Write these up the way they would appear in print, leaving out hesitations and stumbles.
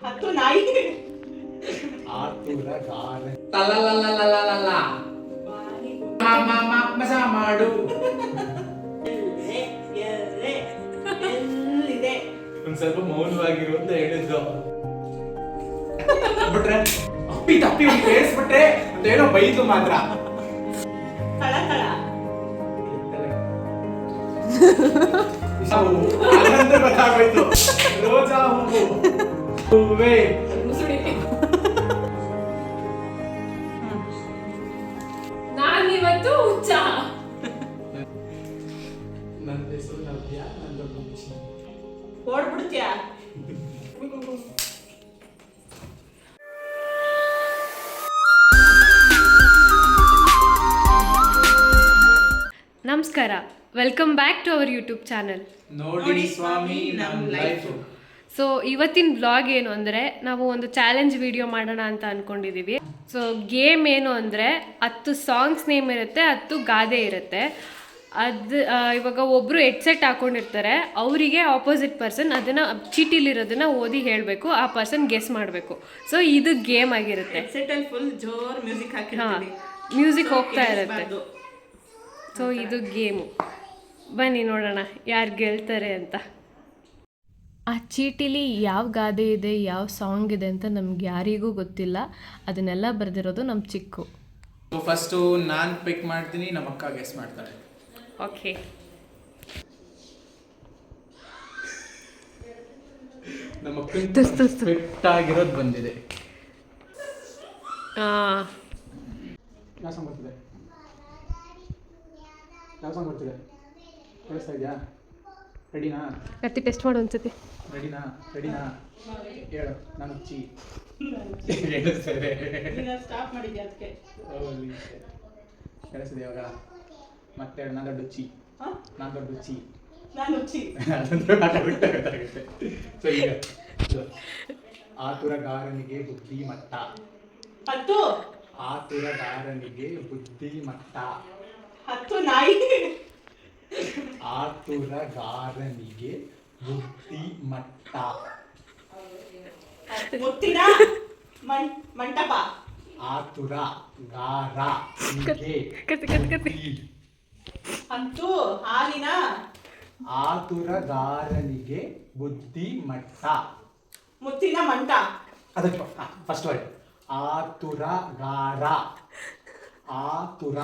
ಹತ್ತು ನಾಯಿ. ಆತುರ ಗಾರ ತಲಲಲಲಲಲ ಮಸ ಮಾಡು. ಎಲ್ಲಿದೆ? ಒಂದ್ ಸ್ವಲ್ಪ ಮೌನವಾಗಿರು ಅಂತ ಹೇಳಿದ್ದು ಬಿಟ್ರೆ ಅಪ್ಪಿ ತಪ್ಪಿ ಒಂದು ಕೇಳಿಸ್ಬಿಟ್ರೆ ಅಂತ ಏನೋ ಬೈದು ಮಾತ್ರ. ತಳ ತಳ. ಅದಂತ ಗೊತ್ತಾಗೋಯ್ತು. ರೋಜಾ ಹೂವು ಹೂವೇ ಮುಸುಡಿ. ನಾನಿವತ್ತು ಹುಚ್ಚ. ನನ್ನ ಹೆಸರು ನವ್ಯ, ನನ್ನ ಹುಚ್ಚಿ. ಓಡ್ಬಿಡ್ತೀಯಾ? ನಮಸ್ಕಾರ, welcome back to our YouTube channel. ನೋಡಿ ಸ್ವಾಮಿ ನಮ್ಮ ಲೈಫ್. ಸೊ ಇವತ್ತಿನ ವ್ಲಾಗ್ ಏನು ಅಂದರೆ, ನಾವು ಒಂದು ಚಾಲೆಂಜ್ ವಿಡಿಯೋ ಮಾಡೋಣ ಅಂತ ಅಂದ್ಕೊಂಡಿದ್ದೀವಿ. ಸೊ ಗೇಮ್ ಏನು ಅಂದರೆ 10 ಸಾಂಗ್ಸ್ ನೇಮ್ ಇರುತ್ತೆ, 10 ಗಾದೆ ಇರುತ್ತೆ. ಅದು ಇವಾಗ ಒಬ್ಬರು ಹೆಡ್ಸೆಟ್ ಹಾಕೊಂಡಿರ್ತಾರೆ, ಅವರಿಗೆ ಆಪೋಸಿಟ್ ಪರ್ಸನ್ ಅದನ್ನು ಚೀಟಿಲಿರೋದನ್ನ ಓದಿ ಹೇಳಬೇಕು, ಆ ಪರ್ಸನ್ ಗೆಸ್ ಮಾಡಬೇಕು. ಸೊ ಇದು ಗೇಮ್ ಆಗಿರುತ್ತೆ. ಸೆಟಲ್ ಫುಲ್ ಜೋರ್ ಮ್ಯೂಸಿಕ್ ಹಾಕಿರ್ತೀವಿ. ಮ್ಯೂಸಿಕ್ ಹೋಗ್ತಾ ಇರುತ್ತೆ. ಸೊ ಇದು ಗೇಮು. ಬನ್ನಿ ನೋಡೋಣ ಯಾರು ಗೆಲ್ತಾರೆ ಅಂತ. ಆ ಚೀಟಿಲಿ ಯಾವ ಗಾದೆ ಇದೆ, ಯಾವ ಸಾಂಗ್ ಇದೆ ಅಂತ ನಮ್ಗೆ ಯಾರಿಗೂ ಗೊತ್ತಿಲ್ಲ. ಅದನ್ನೆಲ್ಲ ಬರೆದಿರೋದು ನಮ್ಮ ಚಿಕ್ಕು. ಫಸ್ಟು ನಾನು ಪಿಕ್ ಮಾಡ್ತೀನಿ, ನಮ್ಮ ಅಕ್ಕ ಗೆಸ್ ಮಾಡ್ತಾಳೆ. ಓಕೆ, ನಮ್ಮ ಫಿಟ್ ಆಗಿರೋದು ಬಂದಿದೆ. ಯಾವ ಸಾಂಗ್ ಬರ್ತಿದೆ? ಯಾವ ಸಾಂಗ್ ಬರ್ತಿದೆ? ಕೇಳಿಸ್ತಾ ಇದೆಯಾ? ರೆಡಿನಾ? ಕತ್ತಿ ಟೆಸ್ಟ್ ಮಾಡು ಒಂದ್ಸತಿ. ರೆಡಿನಾ? ಹೇಳು. ನಾನು ಹುಚ್ಚಿ. ಸ್ಟಾಪ್ ಮಾಡಿದ್ಯಾ ಅದಕ್ಕೆ? ಕೇಳಿಸಿದೆ ಇವಾಗ? ಮತ್ತೆ ನಾನು ದೊಡ್ಡ ಹುಚ್ಚಿ. ನಾನು ದೊಡ್ಡ ಹುಚ್ಚಿ. ನಾನು ಹುಚ್ಚಿ. ಗೊತ್ತಾಗುತ್ತೆ. ಸೊ ಈಗ ಆತುರಗಾರನಿಗೆ ಬುದ್ಧಿ ಮಟ್ಟ. ಹತ್ತು. ಆತುರಗಾರನಿಗೆ ಬುದ್ಧಿ ಮಟ್ಟ. ಹತ್ತು ನಾಯಿ. ಆತುರಗಾರನಿಗೆ ಬುದ್ಧಿ ಮಟ್ಟ. ಮುತ್ತಿನ ಮಂಟಪ. ಆತುರ ಗಾರ ಹತ್ತು ಹಾಲಿನ. ಆತುರಗಾರನಿಗೆ ಬುದ್ಧಿ ಮಟ್ಟ. ಮುತ್ತಿನ ಮಂಟ. ಅದಕ್ಕೆ ಫಸ್ಟ್ ವರ್ಡ್ ಆತುರಗಾರ. ಆತುರ.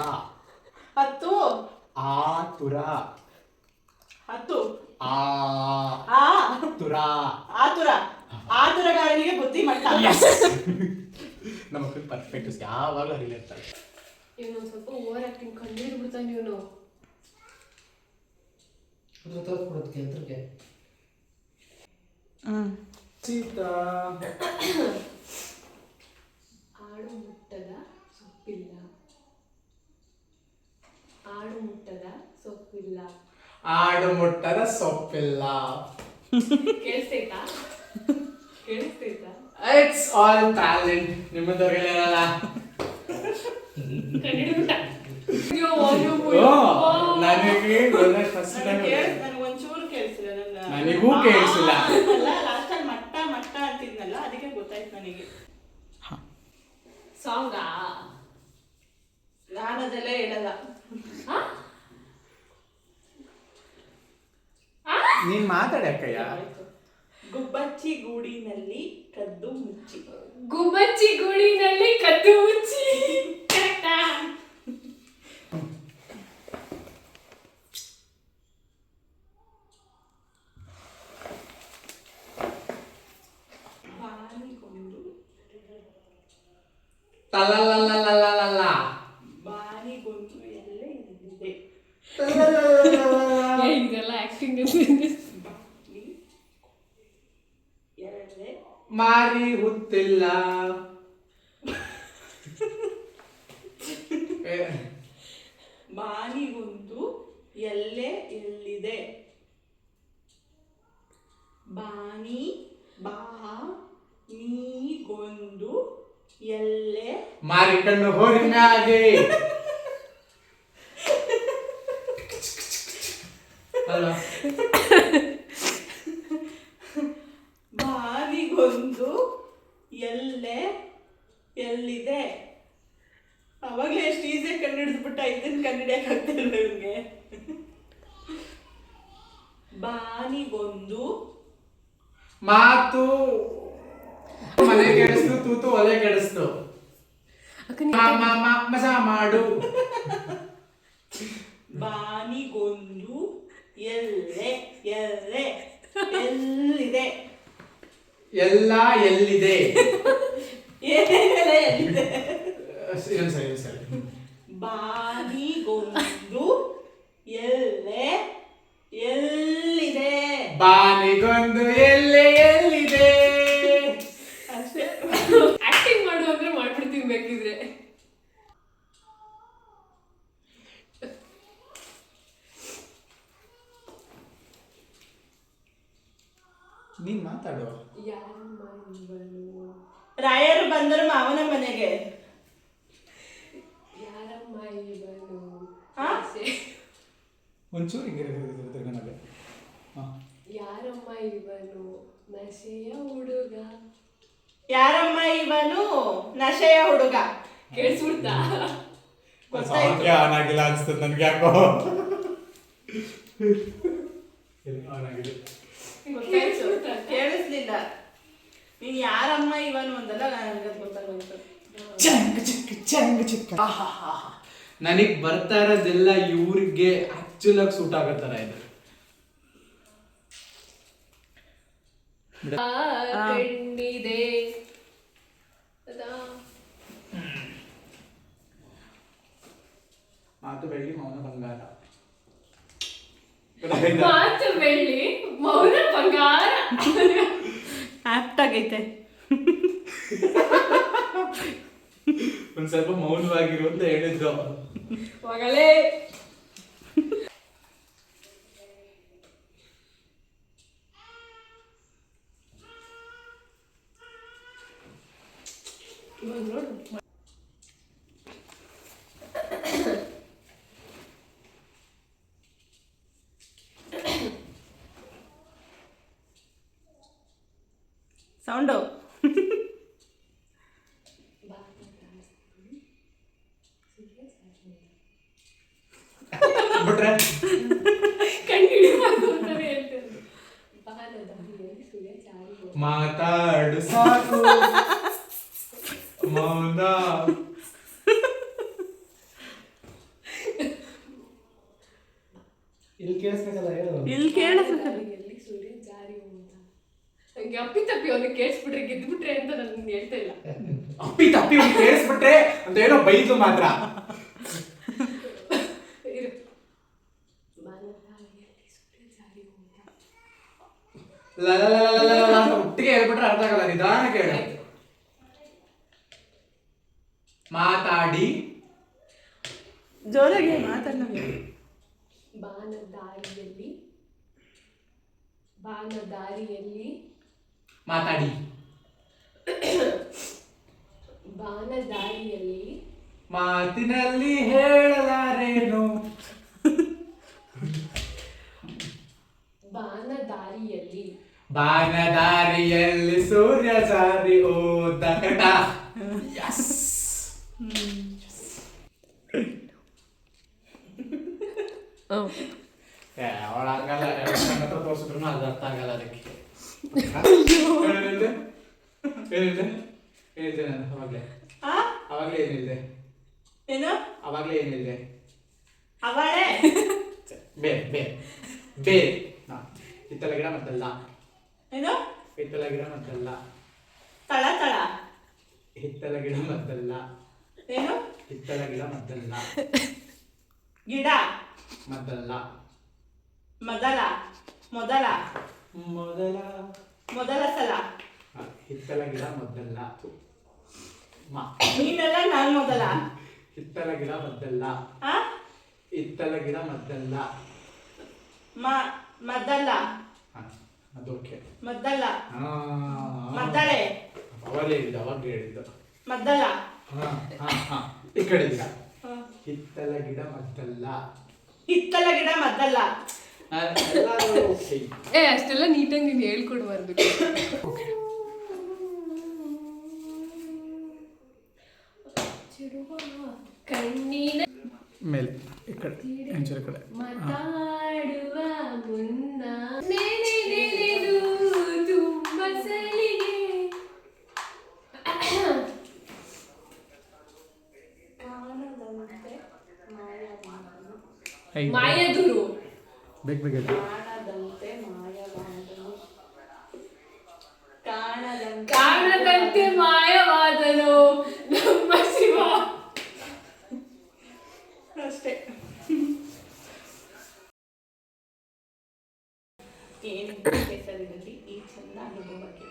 ಹತ್ತು. ಆತುರ. ಹತ್ತು. ಆತುರ. ಆತುರ. ಆತುರಗಾರನಿಗೆ ಬುದ್ಧಿ ಮಟ್ಟ. ನಮ್ಮ ಪರ್ಫೆಕ್ಟ್ ಯಾವಾಗಲೂ ಅರಿಲಿ ಇರ್ತಾರೆ. ಇವನು ಸ್ವಲ್ಪ ಓವರ್ ಆಕ್ಟಿಂಗ್ ಕಂಡು ಬಿಡ್ತಾನೆ ಇವನು. ಸೀತಾ ಆಡು ಮುಟ್ಟದ ಸೊಪ್ಪಿಲ್ಲ. ಆಡು ಮುಟ್ಟದ ಸೊಪ್ಪಿಲ್ಲ. ಆಡು ಮುಟ್ಟದ ಸೊಪ್ಪಿಲ್ಲ. ಕೇಳಿಸ್ತೈತಾ? ಕೇಳಿಸ್ತೈತಾ? It's all talent. ನಿಮ್ಮದವ್ರಿಗೆಲ್ಲ ಒಂಚೂರು ಕೇಳಿಸಿಲ್ಲ. ನನಗೂ ಕೇಳಿಸಿಲ್ಲ. ಲಾಸ್ಟ್ ಮಟ್ಟ ಮಟ್ಟ ಅಂತಿದ್ನಲ್ಲ, ಅದಕ್ಕೆ ಗೊತ್ತಾಯ್ತು ನನಗೆ. ಸಾಂಗಾ? ನಾನು ಅದೆಲ್ಲ ಹೇಳಲ್ಲ. ನೀನ್ ಮಾತಾಡಕ್ಕಯ್ಯ. ಗುಬ್ಬಚ್ಚಿ ಗೂಡಿನಲ್ಲಿ ಕದ್ದು ಮುಚ್ಚಿ. ಗುಬ್ಬಚ್ಚಿ ಗೂಡಿನಲ್ಲಿ ಕದ್ದು ಮುಚ್ಚಿ. ಕರೆಕ್ಟಾ? ಬಾನಿಗೊಂದು ತಲಲಲಲಲಲ. ಬಾನಿಗೊಂದು ಎಲ್ಲೇ ಇಲ್ಲಿದೆ. ಇದೆಲ್ಲ ಆಕ್ಟಿಂಗ್. ಎರಡೇ ಮಾರಿ ಹುತ್ತಿಲ್ಲ. ಬಾನಿಗೊಂದು ಎಲ್ಲೆ ಎಲ್ಲಿದೆ. ಬಾನಿ ಬಾ ನೀಗೊಂದು ಎಲ್ಲೆ. ಮಾರಿಕೊಂಡು ಹೋರಿನಾಗೆ ಅಲ್ವಾ? ಬಾನಿಗೊಂದು ಬಾನಿಗೊಂದು ಎಲ್ಲೆ ಎಲ್ಲಿದೆ. ಅವಾಗಲೇ ಎಷ್ಟು ಈಸಿಯಾಗಿ ಕಂಡುಹಿಡಿದ್ಬಿಟ್ಟ, ಇದನ್ನ ಕಂಡುಹಿಡಿಯಕ್ಕಾಗ್ತಿಲ್ವ ಇವ್ನಿಗೆ? ಬಾನಿಗೊಂದು ಮಾತು ಮನೆ ಕೆಡಿಸ್ತು, ತೂತು ಒಲೆ ಕೆಡಿಸ್ತು. ಮಜ ಮಾಡು. ಬಾನಿಗೊಂದು ಎಲ್ಲೆ ಎಲ್ಲಿದೆ. ಎಲ್ಲ ಎಲ್ಲಿದೆ? ಏನೆಲ್ಲ ಎಲ್ಲಿದೆ? ಸರಿ. ಬಾನಿಗೊಂದು ಎಲ್ಲೆ ಎಲ್ಲಿದೆ. ಬಾನಿಗೊಂದು ಎಲ್ಲೆ ಎಲ್ಲಿದೆ. ಅಷ್ಟೇ. ಆಕ್ಟಿಂಗ್ ಮಾಡು ಅಂದ್ರೆ ಮಾಡ್ಬಿಡ್ತೀನಿ ಬೇಕಿದ್ರೆ. ನೀನ್ ಮಾತಾಡುವ. ರಾಯರು ಬಂದರು ಮಾವನ ಮನೆಗೆ. ಒಂಚೂರು ಹಿಂಗಿರುತ್ತೆ ನನಗೆ. ಯಾರಮ್ಮ ಇವನು ನಶೆಯ ಹುಡುಗ. ಯಾರಮ್ಮ ಇವನು ನಶೆಯ ಹುಡುಗ. ಕೇಳಿಸ್ಬಿಡ್ತಾ? ಆನ್ ಆಗಿಲ್ಲ ಅನ್ಸ್ತದೆ ನನ್ಗೆ ಯಾಕೋ. ಆನ್ ಆಗಿದೆ. ಕೇಳಿಸ್ಲಿಲ್ಲ. ನೀನ್ ಯಾರಮ್ಮ ಇವನು ಅಂದಲ್ಲ, ನನಗೆ ಗೊತ್ತಾಗೋಯ್ತು. ನನಗ್ ಬರ್ತಾ ಇರೋದೆಲ್ಲ ಇವ್ರಿಗೆ ಆಕ್ಚುಲ್ ಆಗಿ ಸೂಟ್ ಆಗೋ ತರ ಇದೆ. ಕಣ್ಣಿದೆ ಮಾತು ಬೆಳ್ಳಿ ಮೌನ ಬಂಗಾರ. ಮಾತು ಬೆಳ್ಳಿ ಮೌನ ಬಂಗಾರ. ಆಪ್ಟ್ ಆಗೈತೆ. ಒಂದ್ ಸ್ವಲ್ಪ ಮೌನವಾಗಿರು ಅಂತ ಹೇಳಿದ್ರು. ಮಗಳೇ ಸೌಂಡು. ಬಿಟ್ರೆ ಮಾತಾಡು ಸಾಕು ಮೌನ. ಇಲ್ಲಿ ಕೇಳಿಸ್ಬೇಕಲ್ಲ ಹೇಳು. ಇಲ್ಲಿ ಕೇಳಿಸ್ಬೇಕಲ್ಲ. ಸೂರ್ಯ ಜಾರಿ ನಂಗೆ ಅಪ್ಪಿ ತಪ್ಪಿ ಅವ್ರಿಗೆ ಕೇಳಿಸ್ಬಿಟ್ರೆ ಗೆದ್ಬಿಟ್ರೆ ಅಂತ ನಾನು ಹೇಳ್ತಾ ಇಲ್ಲ. ಅಪ್ಪಿ ತಪ್ಪಿ ಕೇಳಿಸ್ಬಿಟ್ರೆ ಅಂತ ಏನೋ ಬೈದು ಮಾತ್ರ. ಒಟ್ಟಿಗೆ ಹೇಳ್ಬಿಟ್ರೆ ಅರ್ಥ ಆಗಲ್ಲ, ನಿಧಾನ ಕೇಳ. ಮಾತಾಡಿ ಜೋರಾಗಿ ಮಾತಾಡ. ಬಾನದಾರಿಯಲ್ಲಿ ಮಾತಾಡಿ. ಬಾನದಾರಿಯಲ್ಲಿ ಮಾತಿನಲ್ಲಿ ಹೇಳಲಾರೇನು. ಬಾನದಾರಿಯಲ್ಲಿ ಬಾನದಾರಿಯಲ್ಲಿ ಸೂರ್ಯ ಜಾರಿ ಹೋದ ಕಟ. ಅವಳಂಗಲ್ಲ ತೋರಿಸಿದ್ರು ಅದು ಅರ್ಥ ಆಗಲ್ಲ ಅದಕ್ಕೆ. ಏನಿದೆ ನಾನು ಅವಾಗ್ಲೇ ಏನಿದೆ ಏನು ಅವಾಗ್ಲೇ ಏನಿದೆ ಅವಳೇ ಬೇರೆ ಬೇರೆ ಬೇರೆ. ಹಿತ್ತಲ ಗಿಡ ಮದ್ದಲ್ಲ. ಏನು ಹಿತ್ತಲ ಗಿಡ ಮದ್ದಲ್ಲ. ತಳ ತಳ. ಹಿತ್ತಲ ಗಿಡ ಮದ್ದಲ್ಲ. ಏನು ಹಿತ್ತಲ ಗಿಡ ಮದ್ದಲ್ಲ. ಗಿಡ ಮದ್ದಲ್ಲ. ಮೊದಲ ಮೊದಲ ಮೊದಲ ಮೊದಲ ಸಲ. ಹಿತ್ತಲ ಗಿಡ ಮದ್ದಲ್ಲ. ನೀನೆಲ್ಲ ನಾನು ಮೊದಲ. ಹಿತ್ತಲ ಗಿಡ ಮದ್ದಲ್ಲ. ಹಿತ್ತಲ ಗಿಡ ಮದ್ದಲ್ಲ. ಮದ್ದಲ್ಲ. ಅದಕ್ಕೆ ಮದ್ದಲ್ಲ. ಮದ್ದಳೆ. ಅವಾಗಲೇ ಹೇಳಿದ್ದು, ಅವಾಗ ಹೇಳಿದ್ದು ಮದ್ದಲ್ಲ. ಈ ಕಡೆ ಗಿಡ. ಹಿತ್ತಲ ಗಿಡ ಮದ್ದಲ್ಲ. ಹಿತ್ತಲ ಗಿಡ ಮದ್ದಲ್ಲ. ಅಷ್ಟೆಲ್ಲ ನೀಟಾಗಿ ನೀನು ಹೇಳ್ಕೊಡ್ಬಾರ್ದು. ಕಣ್ಣಿನ ಮೇಲೆ ಈ ಕಡೆ ಹೆಂಚರ ಕಡೆ ಮಾತಾಡುವ ಮುನ್ನ ನೆನೆದು ತುಂಬ ಸಲಿಗೆ ಮಾಯದುರು ಬೇಗ ಬೇಗ ಕಾಣದಂತೆ ಮಾಯವಾದನು ಕಾಣದಂತೆ ಕಾಣದಂತೆ ಮಾಯವಾದನು ನಮ್ಮ ಶಿವ. ಅಷ್ಟೇ. ಏನೆಂದು ಹೆಸರಿನಲ್ಲಿ ಈ ಚಂದ ಅನುಭವಕ್ಕೆ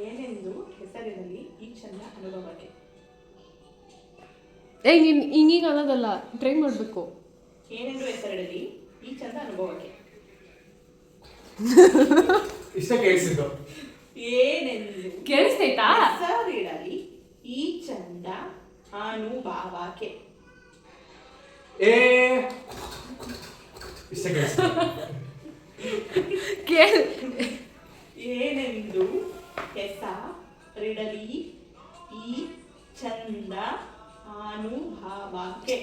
ಏನೆಂದು ಹೆಸರಿನಲ್ಲಿ ಈ ಚಂದ ಅನುಭವಕ್ಕೆ ಏಯ್ ನೀನು ಹಿಂಗೀಗ ಅನ್ನೋದಲ್ಲ, ಟ್ರೈ ಮಾಡಬೇಕು. ಏನೆಂದು ಹೆಸರಿಡಲಿ ಈ ಚಂದ ಅನುಭವಕ್ಕೆ ಇಷ್ಟ ಕೇಳಿಸಿದ್ದು ಏನೆಂದು ಕೇಳಿಸ್ತೈತಾ? ಹೆಸರಿಡಲಿ ಈ ಚಂದ ಅನುಭವಕ್ಕೆ ಇಷ್ಟ ಕೇಳಿಸಿದ್ದು ಕೇಳ ಏನೆಂದು ಹೆಸರಿಡಲಿ ಈ ಚಂದ ಅನುಭವಕ್ಕೆ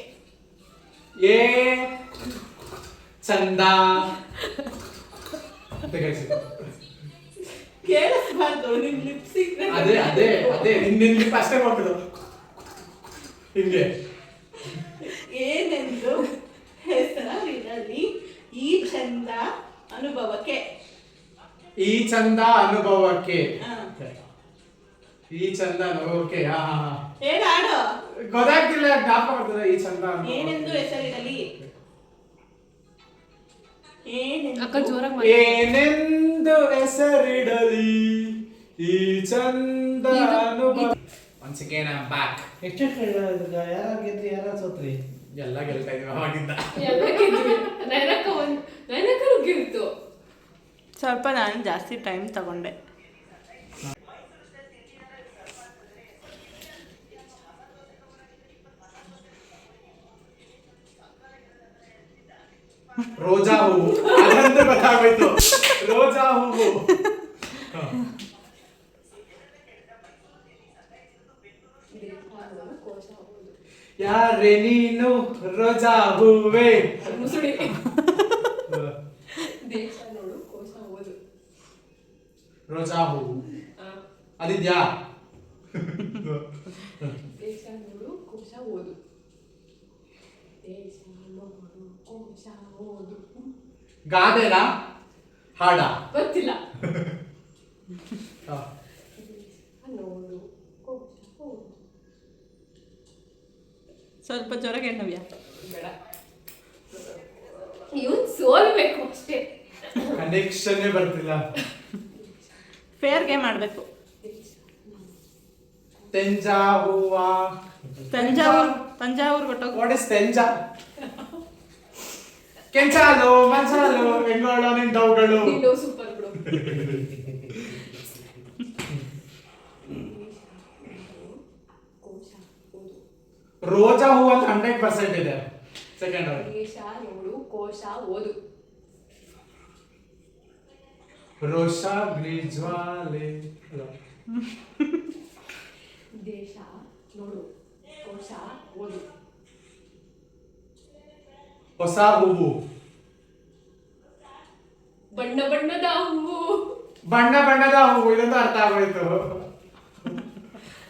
ಚಂದ ಅಂತ ಕೇಳಿಸಿದ್ದು. ಕೇಳಿಸ್ಬಾರ್ದು ನಿಮ್ ಲಿಪ್ಸಿಕ್ ಅದೇ ಅದೇ ಅದೇ ನಿನ್ನ ಅಷ್ಟೇ ಕೊಟ್ಟದು ಹಿಂಗೆ. ಏನೆಂದು ಹೆಸರಿಡಲಿ ಈ ಚಂದ ಅನುಭವಕ್ಕೆ ಈ ಚಂದ ಅನುಭವಕ್ಕೆ ಹಾ. ಈ ಚಂದ ಅನುಭವಕ್ಕೆ ಹಾ ಹಾ ಹಾ ಹೇಳ ಆಡು ಗೊತ್ತಾಗ್ತಿಲ್ಲ, ಜ್ಞಾಪಕ ಬರ್ತದೆ ಈ ಚಂದ ಅನುಭವಕ್ಕೆ. ಏನೆಂದು ಹೆಸರಿಡಲಿ ಅಕ್ಕ ಜೋರಾಗಿ ಮಾಡು. ಏನೆಂದು ಹೆಸರಿಡಲಿ ಈ ಚಂದ ಅನುಭವ. Once again I'm back. ಎಷ್ಟು ಯಾರು ಗೆದ್ರಿ ಯಾರು ಸೋತ್ರಿ? ಎಲ್ಲ ಗೆಲ್ತಾ ಇದೀವಿ ಅವಾಗಿಂದ. ಎಲ್ಲ ಗೆದ್ವಿ. ನೈನಕ್ಕೂ ಗೆಲ್ತು. ಸ್ವಲ್ಪ ನಾನು ಜಾಸ್ತಿ ಟೈಮ್ ತಗೊಂಡೆ. ರೋಜಾ ಹೂವು ಅದಂತೂ ಗೊತ್ತಾಗೋಯ್ತು. ರೋಜಾ ಹೂವು ಯಾರೇ ನೀನು ರೋಜಾ ಹೂವೇ. ಮುಸುಡಿ ದೇಶ ನೋಡು ಕೋಶ ಓದು. ರೋಜಾ ಹೂವು ಅದಿದ್ಯಾ? ದೇಶ ನೋಡು ಕೋಶ ಓದು. ದೇಶ ನೋಡು ಕೋಶ ಓದು. ಗಾದೆನಾ ಹಾಡ ಗೊತ್ತಿಲ್ಲ. ಹಾ. ನೋಡು ಕೋಶ ಓದು. ಸ್ವಲ್ಪ ಜೋರಾಗಿ ನವ್ಯ. ಬೇಡ, ಇವನ್ ಸೋಲ್ಬೇಕು ಅಷ್ಟೇ. ಕನೆಕ್ಷನ್ ಬರ್ತಿಲ್ಲ. ಫೇರ್ ಗೇಮ್ ಮಾಡಬೇಕು. ತೆಂಜಾ ಹೂವ. ತಂಜಾವೂರ್ ಕೊಟ್ಟೋಗು. ವಾಟ್ ಇಸ್ ತೆಂಜಾ? ಕೆಂಚಾಲು ಮಂಚಾಲು ಹೆಂಗೋಳು ನಿಂತವುಗಳು. ನೀನು ಸೂಪರ್ ಬಿಡು. ಕೋಶ ಓದು. ರೋಜಾ ಹೂವು ಅಂತ 100% ಇದೆ. Second word. ದೇಶ ನೋಡು ಕೋಶ ಓದು. ರೋಷಾ ಗ್ಲಿಜ್ವಾಲೆ. ದೇಶ ನೋಡು ಕೋಶ ಓದು. ಹೊಸ ಹೂವು. ಬಣ್ಣ ಬಣ್ಣದ ಹೂವು. ಬಣ್ಣ ಬಣ್ಣದ ಹೂವು. ಇದಂತೂ ಅರ್ಥ ಆಗೋಯ್ತು.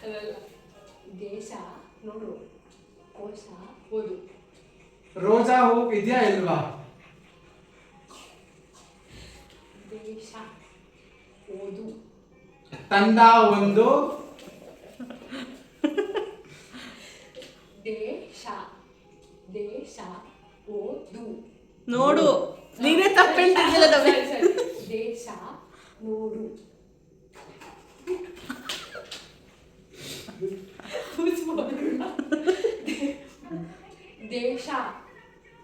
ಅದಲ್ಲ. ದೇಶ ನೋಡು ಕೋಶ ಓದು. ರೋಜಾ ಹೂವು ಇದೆಯಾ ಇಲ್ವಾ? ದೇಶ ಓದು. ತಂದ ಒಂದು. ದೇಶ ದೇಶ ಓದು. ನೋಡು ನೀನೇ ತಪ್ಪೇಳ್ತಿದ್ದಿಲ್ಲ ನವ್ಯ. ಸರಿ, ದೇಶ ನೋಡು. ದೇಶ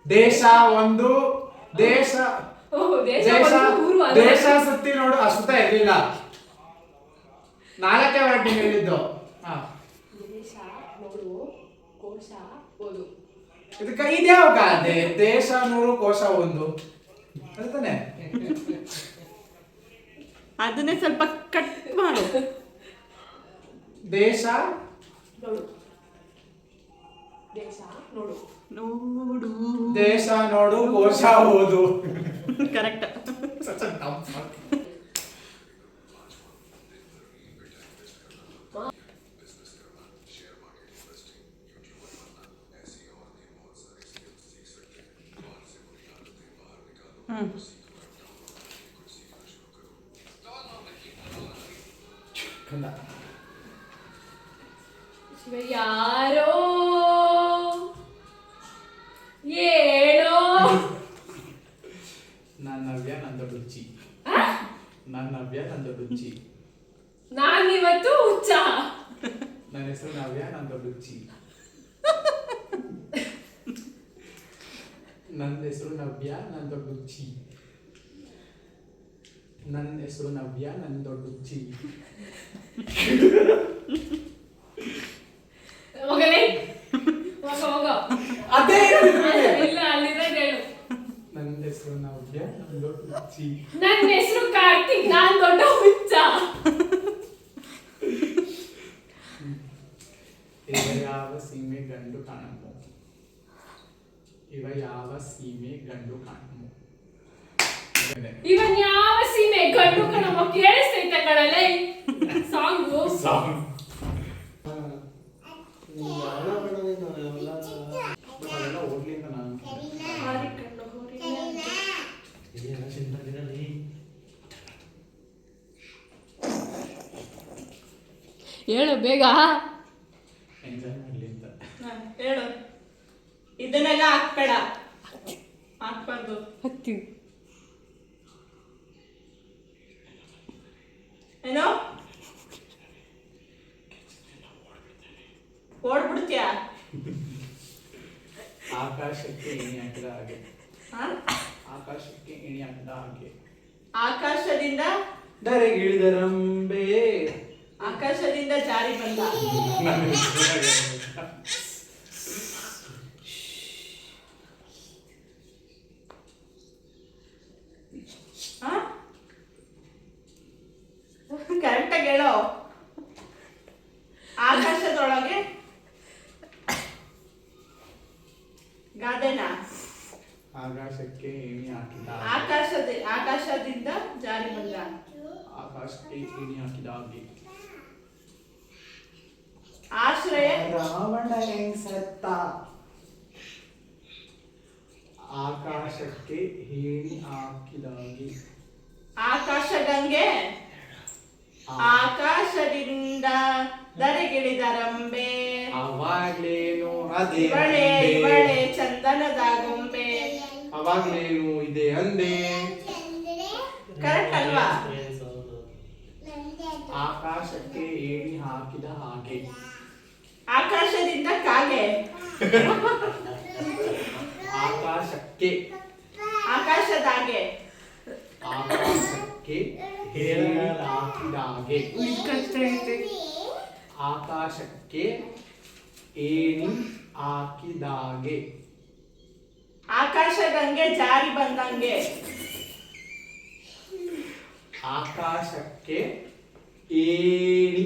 ದೇಶ ಒಂದು. ದೇಶ ದೇಶ ದೇಶ ಒಂದು ಊರು ಅಲ್ಲ. ದೇಶ ಸುತ್ತಿ ನೋಡು. ಅಷ್ಟುತ್ತ ಇರ್ಲಿಲ್ಲ. 4ನೇ ವರ್ಡ್ ಹೇಳಿದ್ದು. ಹಾ, ದೇಶ ನೋಡು ಕೋಶ ಓದು. ಇದಕ್ಕೆ ಇದ್ಯಾವ ಗಾದೆ? ದೇಶ ನೋಡು ಕೋಶ ಒಂದು ಅಲ್ತಾನೆ. ಅದನ್ನೇ ಸ್ವಲ್ಪ ಕಟ್ ಮಾಡು. ದೇಶ ನೋಡು ದೇಶ ನೋಡು ನೋಡು ದೇಶ ನೋಡು ಕೋಶ ಓದು. ಕರೆಕ್ಟ್. ಯಾರೋ ಹೇಳೋ ನನ್ನ ನವ್ಯ ನಂದ ರುಚಿ. ನನ್ನ ನವ್ಯ ನಂದ ರುಚಿ. ನಾನಿವತ್ತು ಹುಚ್ಚ. ನನ್ನ ಹೆಸರು ನವ್ಯ ನಂದ ರುಚಿ. ನನ್ನ ಹೆಸರು ನವ್ಯ ನಂದ ರುಚಿ. ನನ್ನ ಹೆಸರು ನವ್ಯ ನಂದ ರುಚಿ. ಹೋಗಲೇ ಹೋಗ ಅದೇ ಇಲ್ಲ ಅಲ್ಲಿದೆ ಹೇಳು. ನನ್ನ ಹೆಸರು ನವ್ಯ ನಂದ ರುಚಿ. ನನ್ನ ಹೆಸರು ಕಾರ್ತಿಕ್, ನಾನ್ ದೊಡ್ಡ ಹುಚ್ಚ. ಇವ ಯಾವ ಸೀಮೆ ಗಂಡು ಕಾಣಮು. ಇವ ಯಾವ ಸೀಮೆ ಗಂಡು ಕಾಣಮು. ಇವನ್ ಯಾವ ಸೀಮೆ ಗಂಡು ಕಣಮ್ಮ ಕೇಳಿಸ್ತೈತೆ ಕಣಲೆ ಸಾಂಗು. ಅದೆಲ್ಲ ಓದ್ಲಿಂದ ನಾನು ಹೇಳು ಬೇಗ. ಎಂಜಾಯ್ ಮಾಡ್ಲಿ ಅಂತ. ಹೇಳು. ಇದನ್ನೆಲ್ಲ ಹಾಕ್ಬೇಡ, ಹಾಕ್ಬಾರ್ದು. ಹತ್ತಿ ಏನೋ ಓಡ್ಬಿಡ್ತೀಯ. ಆಕಾಶಕ್ಕೆ ಏಣಿ ಹಾಕಿದ ಹಾಗೆ. ಹಾ? ಆಕಾಶಕ್ಕೆ ಏಣಿ ಹಾಕಿದ ಹಾಗೆ. ಆಕಾಶದಿಂದ ದರೆಗಿಳಿದರಂಬೆ. ಆಕಾಶದಿಂದ ಜಾರಿ ಬಂದ. ಕರೆಕ್ಟಾಗಿ ಹೇಳೋ. ಆಕಾಶದೊಳಗೆ ಗಾದೆನಾ? ಆಕಾಶಕ್ಕೆ ಏಣಿ ಹಾಕಿದ ಆಕಾಶದಿಂದ ಜಾರಿ ಬಂದ. ಆಕಾಶಕ್ಕೆ ಏಣಿ ಹಾಕಿದ ಹಾಗೆ. ಆಶ್ರಯ ರಾವಣ ಹೆಂಗ್ ಸತ್ತ. ಆಕಾಶಕ್ಕೆ ಏಣಿ ಹಾಕಿದಾಗೆ. ಆಕಾಶಗಂಗೆ ಆಕಾಶದಿಂದ ದರೆಗಿಳಿದರಂಬೆ. ಅವಾಗ್ಲೇನು ಅದೇ ಇವಳೆ ಇವಳೆ ಚಂದನದ ಗೊಂಬೆ. ಅವಾಗ್ಲೇನು ಇದೆ ಅಂದೆ. ಕರೆಕ್ಟ್ ಅಲ್ವಾ? ಆಕಾಶಕ್ಕೆ ಏಣಿ ಹಾಕಿದ ಹಾಗೆ. ಆಕಾಶದಿಂದ ಕಾಗೆ. ಆಕಾಶಕ್ಕೆ ಆಕಾಶದಾಗೆ ಆಕಾಶಕ್ಕೆ ಏಣಿ ಹಾಕಿದ ಹಾಗೆ. ಆಕಾಶಕ್ಕೆ ಏಣಿ ಹಾಕಿದಾಗೆ. ಆಕಾಶಗಂಗೆ ಜಾರಿ ಬಂದಂಗೆ. ಆಕಾಶಕ್ಕೆ ಏಣಿ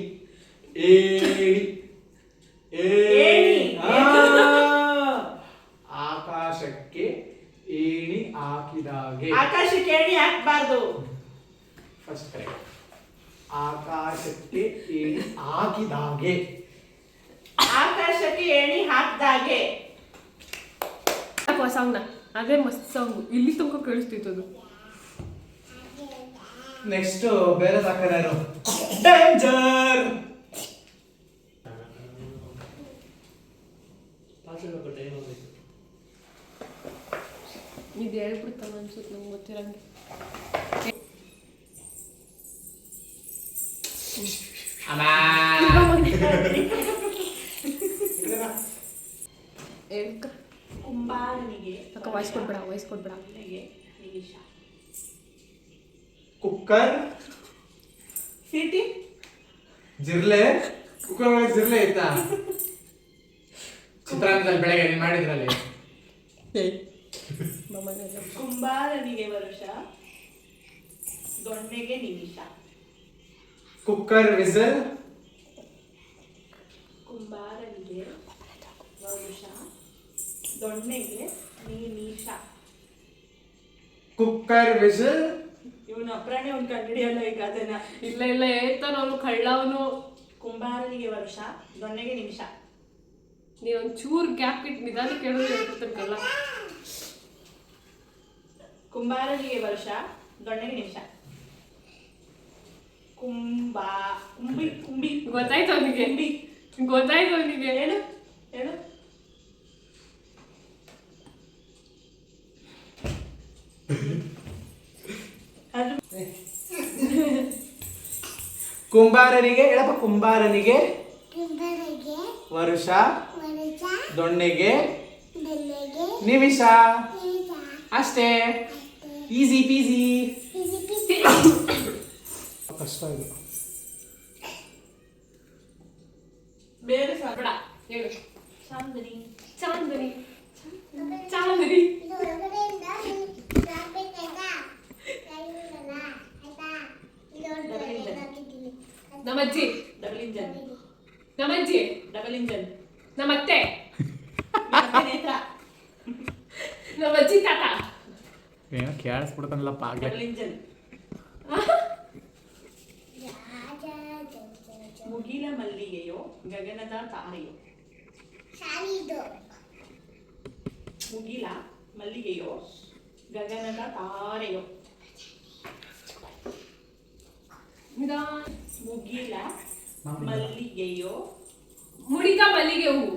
ಏಣಿ ಏಣಿ. ಆಕಾಶಕ್ಕೆ ಏಣಿ ಹಾಕಿದಾಗೆ. ಆಕಾಶಕ್ಕೆ ಏಣಿ ಹಾಕ್ಬಾರ್ದು. First correct. ಆಕಾಶಕ್ಕೆ ಏಣಿ ಹಾಕಿದಾಗೆ. ಆಕಾಶಕ್ಕೆ ಏಣಿ ಹಾಕ್ದಾಗೆ. ಸಾಂಗ್ನ ಅದೇ ಮಸ್ತ್ ಸಾಂಗು. ಇಲ್ಲಿ ತನಕ ಕೇಳಿಸ್ತಿತ್ತು. ನೆಕ್ಸ್ಟ್ ಬೇರೆ ಸಾಕರ್ ಯಾರು? ಡೇಂಜರ್. ಇದು ಹೇಳ್ಬಿಡ್ತಾವ ಅನ್ಸುತ್ತೆ ನಂಗೆ ಗೊತ್ತಿರಂಗೆ. ಹೇಳ್ಕ ಕುಂಬಾರನಿಗೆ ಅಕ್ಕ ವಾಯ್ಸ್ ಕೊಡ್ಬೇಡ. ನಿಮಿಷ. Cooker city ಜಿರ್ಲೆ. ಕುಕ್ಕರ್ ಒಳಗೆ ಜಿರ್ಲೆ ಐತಾ? ಚಿತ್ರಾನ್ನದಲ್ಲಿ ಬೆಳಗ್ಗೆ ನೀನ್ ಮಾಡಿದ್ರಲ್ಲಿ. ಕುಂಬಾರನಿಗೆ ವರುಷ, ದೊಣ್ಣೆಗೆ ನಿಮಿಷ. Cooker whistle. ಕುಂಬಾರ ದೊಣ್ಣೆಗೆ ನೀಶ. Cooker whistle. ಇವನು ಅಪ್ರಾಣಿ ಒಂದು ಕಂಡಿಡಿಯಲ್ಲ ಈಗ ಅದನ್ನ. ಇಲ್ಲ ಇಲ್ಲ ಹೇಳ್ತಾನ ಅವನು ಕಳ್ಳ ಅವನು. ಕುಂಬಾರನಿಗೆ ವರ್ಷ, ದೊಣ್ಣೆಗೆ ನಿಮಿಷ. ನೀ ಒಂದ್ ಚೂರ್ ಗ್ಯಾಪ್ ಇಟ್ಟು ನಿಧಾನ ಕೇಳೋದು ಹೇಳ್ಕೊತಾನೆ ಕಳ್ಳ. ಕುಂಬಾರನಿಗೆ ವರ್ಷ, ದೊಣ್ಣೆಗೆ ನಿಮಿಷ. ಕುಂಬಿ ಗೊತ್ತಾಯ್ತು ಅವನಿಗೆ. ಗೊತ್ತಾಯ್ತು ಅವನಿಗೆ. ಹೇಳು ಹೇಳು. ಕುಂಬಾರನಿಗೆ ಹೇಳಪ್ಪ. ಕುಂಬಾರನಿಗೆ ವರುಷ, ದೊಣ್ಣೆಗೆ ನಿಮಿಷ. ಅಷ್ಟೇ, ಈಸಿ ಪೀಸಿ. ಕಷ್ಟ ಇದು. ಬೇರೆ ಬೇಡ ಹೇಳು. ಚಾಂದನಿ. ಚಾಂದನಿ ಚಾಂದನಿ ನಮ್ಮಜ್ಜಿ ಡಬಲ್ ಇಂಜನ್. ನಮ್ಮಜ್ಜಿ ಡಬಲ್ ಇಂಜನ್. ನಮ್ಮತ್ತೆ ನೇತ್ರ. ನಮ್ಮಜ್ಜಿ ತಾತ ಏನೋ ಕೇಳಿಸ್ಬಿಡ್ತಾನಲ್ಲಪ್ಪ ಆಗ್ಲೇ. Double engine. ಮುಗಿಲ ಮಲ್ಲಿಗೆಯೋ ಗಗನದ ತಾರೆಯೋ. ಮುಗಿಲ ಮಲ್ಲಿಗೆಯೋ ಗಗನದ ತಾರೆಯೋ. ಮುಗಿಲ ಮಲ್ಲಿಗೆಯೋ. ಮುಡಿದ ಮಲ್ಲಿಗೆ ಹೂ.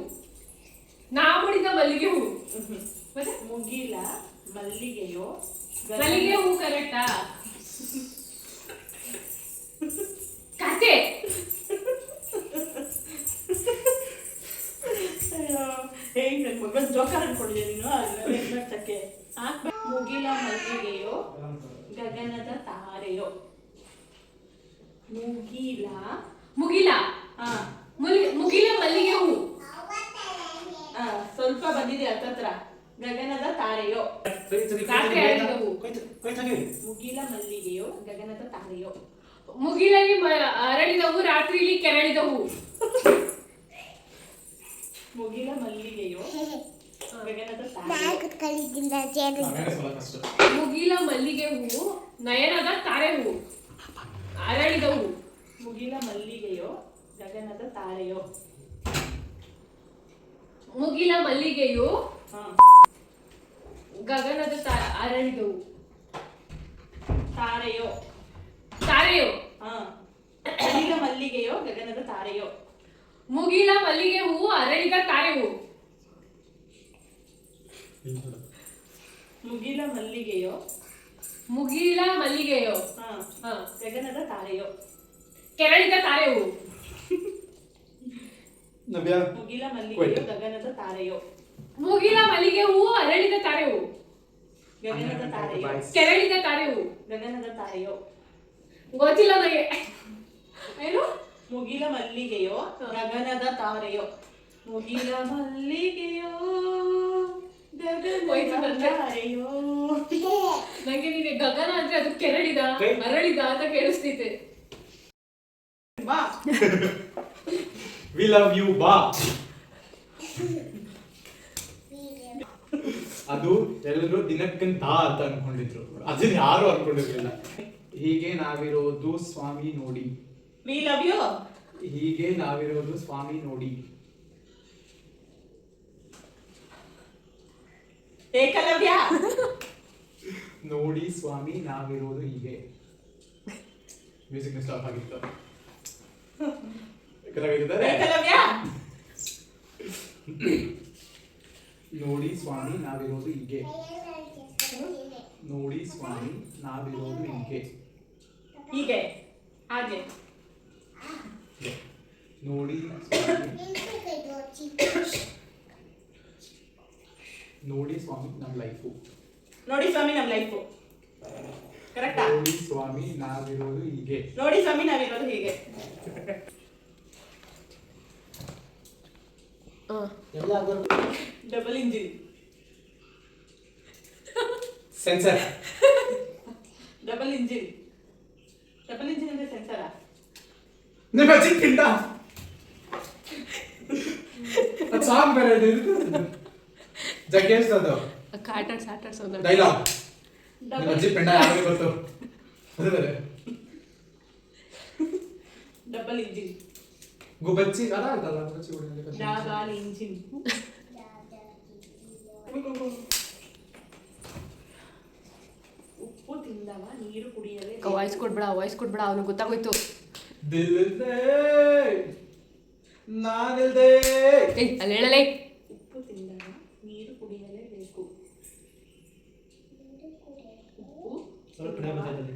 ನಾ ಮುಡಿದ ಮಲ್ಲಿಗೆ ಹೂ. ಮತ್ತೆ ಮುಗಿಲ ಮಲ್ಲಿಗೆಯೋ ಮಲ್ಲಿಗೆ ಹೂ ಕರೆಕ್ಟಾ? ಕತೆ ಹೇಗೆ ನನ್ನ ಮೊಬೈಲ್ ಜೋಕರ್ ಅನ್ಕೊಂಡಿದ್ದೆ ನೀನು. ಅದಕ್ಕೆ ಮುಗಿಲ ಮಲ್ಲಿಗೆಯೋ ಗಗನದ ತಾರೆಯೋ. ಮುಗಿಲ ಮುಗಿಲ ಹಾ ಮುಗಿಲ ಮಲ್ಲಿಗೆ ಹೂ. ಸ್ವಲ್ಪ ಬಂದಿದೆ ಹತ್ತತ್ರ. ಗಗನದ ತಾರೆಯೋ. ರಾತ್ರಿ ಅರಳಿದ ಹೂ. ಮುಗಿಲ ಮಲ್ಲಿಗೆಯೋ ಗಗನದ ತಾರೆಯೋ. ಮುಗಿಲಲ್ಲಿ ಅರಳಿದ ಹೂ, ರಾತ್ರಿಲಿ ಕೆರಳಿದ ಹೂ. ಮುಗಿಲ ಮಲ್ಲಿಗೆಯೋ ಗಗನದ ತಾರೆಯೋ. ಮುಗಿಲ ಮಲ್ಲಿಗೆ ಹೂ, ನಯನದ ತಾರೆ ಹೂ, ಅರಳಿದ ಹೂ. ಮುಗಿಲ ಮಲ್ಲಿಗೆಯೋ ಗಗನದ ತಾರೆಯೋ. ಮುಗಿಲ ಮಲ್ಲಿಗೆಯು ಹಾ ಗಗನದ ಅರಳಿದ ಹೂ. ತಾರೆಯೋ. ತಾರೆಯೋ. ಹಾ ಮುಗಿಲ ಮಲ್ಲಿಗೆಯೋ ಗಗನದ ತಾರೆಯೋ. ಮುಗಿಲ ಮಲ್ಲಿಗೆ ಹೂ, ಅರಳಿದ ತಾರೆ ಹೂ. ಮುಗಿಲ ಮಲ್ಲಿಗೆಯೋ. ಮುಗಿಲ ಮಲ್ಲಿಗೆಯೋ ಹಾ ಗಗನದ ತಾರೆಯೋ. ಕೆರಳಿದ ತಾರೆ ಹೂ. ಮುಗಿಲ ಮಲ್ಲಿಗೆಯೋ ಗಗನದ ತಾರೆಯೋ. ಮುಗಿಲ ಮಲ್ಲಿಗೆ ಹೂ, ಅರಳಿದ ತಾರೆ ಹೂ. ಗಗನದ ತಾರೆಯೋ. ಕೆರಳಿದ ತಾರೆ ಹೂ. ಗಗನದ ತಾರೆಯೋ. ಗೊತ್ತಿಲ್ಲ ನನಗೆ. ಏನು? ಮುಗಿಲ ಮಲ್ಲಿಗೆಯೋ ಗಗನದ ತಾರೆಯೋ. ಮುಗಿಲ ಮಲ್ಲಿಗೆಯೋ ಗಗನದ ತಾರೆಯೋ. ನಂಗೆ ನೀನೆ ಗಗನ ಅಂದ್ರೆ ಅದು ಕೆರಳಿದ ಅರಳಿದ ಅಂತ ಕೇಳಿಸ್ತೈತೆ. ಬಾ ವಿ ಲವ್ ಯು ಬಾ. ಅದು ಎಲ್ಲರೂ ದಿನಕ್ಕಂತ ಅಂತ ಅನ್ಕೊಂಡಿದ್ರು, ಅದನ್ನ ಯಾರು ಅನ್ಕೊಂಡಿರ್ಲಿಲ್ಲ. ಹೀಗೆ ನಾವಿರೋದು ಸ್ವಾಮಿ ನೋಡಿ. We love you. ಹೀಗೆ ನಾವಿರೋದು ಸ್ವಾಮಿ ನೋಡಿ. ಏಕಲವ್ಯ. ನೋಡಿ ಸ್ವಾಮಿ ನಾವಿರೋದು ಹೀಗೆ. ಮ್ಯೂಸಿಕ್ ಸ್ಟಾಪ್ ಆಗಿತ್ತು. ಏಕಲವ್ಯ. ನೋಡಿ ಸ್ವಾಮಿ ನಾವಿರೋದು ಹೀಗೆ. ನೋಡಿ ಸ್ವಾಮಿ ನಾವಿರೋದು ಹೀಗೆ. ಹೀಗೆ ಹಾಗೆ. ನೋಡಿ ನೋಡಿ ಸ್ವಾಮಿ ನಮ್ಮ ಲೈಫು. ನೋಡಿ ಸ್ವಾಮಿ ನಮ್ಮ ಲೈಫು. ಕರೆಕ್ಟಾ? ನೋಡಿ ಸ್ವಾಮಿ ನಾವಿರೋದು ಹೀಗೆ. ನೋಡಿ ಸ್ವಾಮಿ ನಾವಿರೋದು ಹೀಗೆ. Double engine. Sensor. Double engine. Double engine ಅಂದ್ರೆ ಸೆನ್ಸರಾ? ನಿಮ್ಮ ಅಜ್ಜಿ ಪಿಂಡ. ಅದು ಸಾಂಗ್ ಬೇರೆ ಇದೆ. ಜಗ್ಗೇಶ್ ಅದು ಆಟಾಡ್ಸ್ ಒಂದು ಡೈಲಾಗ್ ಅಜ್ಜಿ ಪೆಂಡ ಯಾರಿಗೆ ಗೊತ್ತು ಅದು ಬೇರೆ ಡಬಲ್ ಇಂಜಿನ್ ಗುಬಚ್ಚಿ ಅಲ್ಲ ಅದಲ್ಲ ಗುಬಚ್ಚಿ ಹೊಡೆಯಲ್ಲ ಡಬಲ್ ಇಂಜಿನ್ ಉಪ್ಪು ತಿಂದವ ನೀರು ಕುಡಿಯಲೇ ವಾಯ್ಸ್ ಕೊಡ್ಬೇಡ ಅವನಿಗೆ ಗೊತ್ತಾಗೋಯ್ತು. ದಿಲ್ದೆ ನಾನಿಲ್ದೆ ಅಲ್ಲಿ ಹೇಳಲೇ. ಉಪ್ಪು ತಿಂದವ ನೀರು ಕುಡಿಯಲೇಬೇಕು. ಉಪ್ಪು ಸ್ವಲ್ಪ ಕಡೆ ಬರ್ತೈತೆ.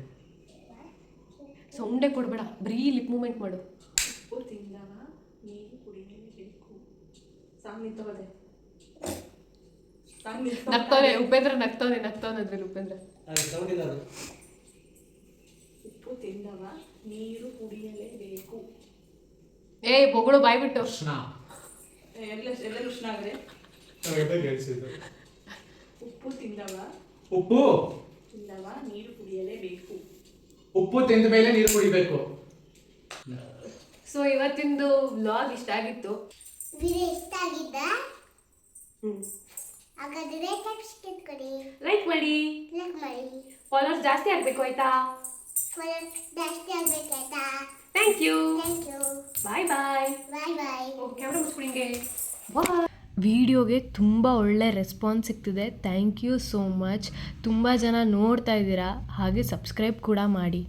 ಸೌಂಡೇ ಕೊಡ್ಬೇಡ, ಬರೀ ಲಿಪ್ ಮೂಮೆಂಟ್ ಮಾಡು. ಉಪ್ಪು ತಿಂದವ ನೀರು ಕುಡಿಯಲೇಬೇಕು. ಸಾಂಗ್ ನಿಂತವದೆ. ನಗ್ತವನೆ ಉಪೇಂದ್ರ, ನಗ್ತವನೆ ಅದ್ರಲ್ಲಿ ಉಪೇಂದ್ರ. ಅದು ಸೌಂಡ್ ಇಲ್ಲ ಅದು. ಉಪ್ಪು ತಿಂದವ ನೀರು ಕುಡಿಯಲೇಬೇಕು. ಬೊಗಳು ಬಾಯ್ಬಿಟ್ಟು. ಎಲ್ಲರೂ ಉಷ್ಣ ಆಗ್ರೆ. ಉಪ್ಪು ತಿಂದವ ನೀರು ಕುಡಿಯಲೇಬೇಕು. ಉಪ್ಪು ತಿಂದ ಮೇಲೆ ನೀರು ಕುಡಿಬೇಕು. ಸೊ ಇವತ್ತಿಂದು ವ್ಲಾಗ್ ಇಷ್ಟ ಆಗಿತ್ತು. ವಿಡಿಯೋ ಇಷ್ಟ ಆಗಿದ್ದ ಹಾಗಾದ್ರೆ ಸಬ್ಸ್ಕ್ರೈಬ್ ಕೊಡಿ, ಲೈಕ್ ಮಾಡಿ, ಫಾಲೋವರ್ಸ್ ಜಾಸ್ತಿ ಆಗ್ಬೇಕು ಆಯ್ತಾ? ಜಾಸ್ತಿ ಆಗ್ಬೇಕಾಯ್ತಾ? Thank you. Bye bye. Camera ಮುಚ್ಬಿಡಿಂಗೆ. ಬಾಯ್. ವಿಡಿಯೋಗೆ ತುಂಬ ಒಳ್ಳೆ ರೆಸ್ಪಾನ್ಸ್ ಸಿಗ್ತಿದೆ. Thank you so much. ತುಂಬ ಜನ ನೋಡ್ತಾ ಇದ್ದೀರಾ, ಹಾಗೆ ಸಬ್ಸ್ಕ್ರೈಬ್ ಕೂಡ ಮಾಡಿ.